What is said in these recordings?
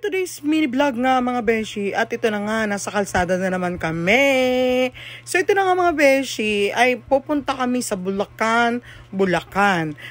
today's mini vlog nga mga beshi, at ito na nga, nasa kalsada na naman kami. So ito na nga mga beshi, ay pupunta kami sa Bulacan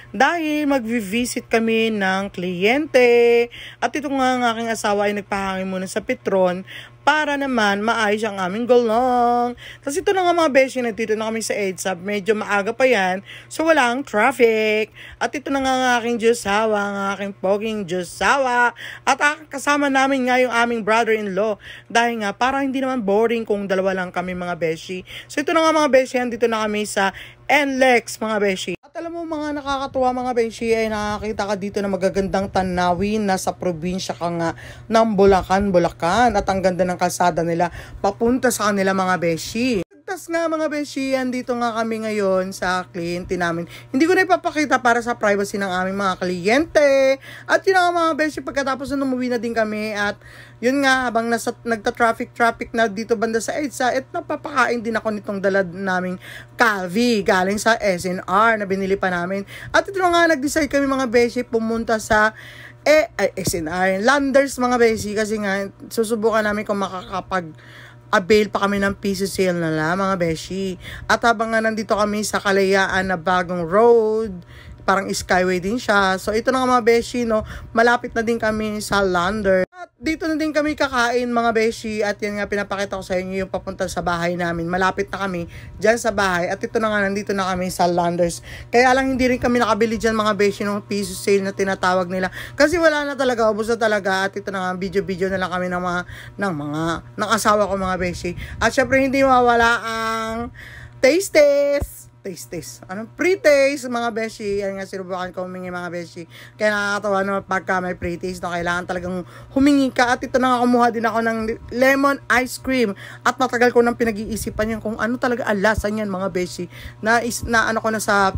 dahil magvi-visit kami ng kliyente. At ito nga ang aking asawa ay nagpahangin muna sa Petron para naman maayos ang aming gulong. Tapos ito na nga mga beshi, nandito na kami sa EDSA. Medyo maaga pa yan, so walang traffic. At ito na nga ang aking Diyosawa, ang aking poging Diyosawa. At kasama namin nga yung aming brother-in-law. Dahil nga, parang hindi naman boring kung dalawa lang kami mga beshi. So ito na nga mga beshi, nandito na kami sa NLEX mga beshi. At alam mo mga nakakatuwa mga beshi, ay nakakita ka dito na magagandang tanawin. Nasa probinsya ka nga ng Bulacan. At ang ganda ng kalsada nila papunta sa kanila mga beshi. Tas nga mga beshi, andito nga kami ngayon sa kliyente namin. Hindi ko na ipapakita para sa privacy ng aming mga kliyente. At yun nga mga beshi, pagkatapos na umuwi na din kami. At yun nga, habang nagta-traffic na dito banda sa EDSA, at napapakain din ako nitong dalad naming Calvi galing sa SNR na binili pa namin. At ito nga, nag-decide kami mga beshi pumunta sa SNR Landers mga beshi, kasi nga susubukan namin kung avail pa kami ng piso sale na lang mga beshi. At habang nga nandito kami sa Kalayaan na bagong road, parang skyway din siya. So ito na nga mga beshi, no, malapit na din kami sa Lander. At dito na din kami kakain mga beshi. At yan nga, pinapakita ko sa inyo yung papunta sa bahay namin. Malapit na kami dyan sa bahay. At ito na nga, nandito na kami sa Landers. Kaya lang hindi rin kami nakabili dyan mga beshi ng piso sale na tinatawag nila. Kasi wala na talaga, ubos na talaga. At ito na nga, video na lang kami ng asawa ko mga beshi. At syempre hindi mawala ang taste test. Anong pre-taste mga beshi? Yan nga, sinubukan ko humingi mga beshi. Kaya nakakatawa naman pagka may pre-taste, no, kailangan talagang humingi ka. At ito na nga, kumuha din ako ng lemon ice cream. At matagal ko nang pinag-iisipan yan kung ano talaga alasan yan mga beshi. Ano ko na sa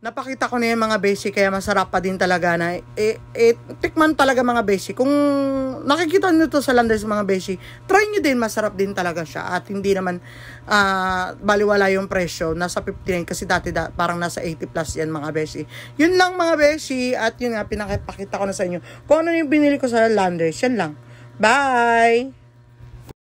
napakita ko na yan mga beshi, kaya masarap pa din talaga na tikman talaga mga beshi. Kung nakikita nyo to sa Landers mga beshi, try nyo din, masarap din talaga siya. At hindi naman baliwala yung presyo, nasa 59 kasi dati parang nasa 80 plus yan mga beshi. Yun lang mga beshi, at yun nga, pinakita ko na sa inyo kung ano yung binili ko sa Landers. Yan lang. Bye!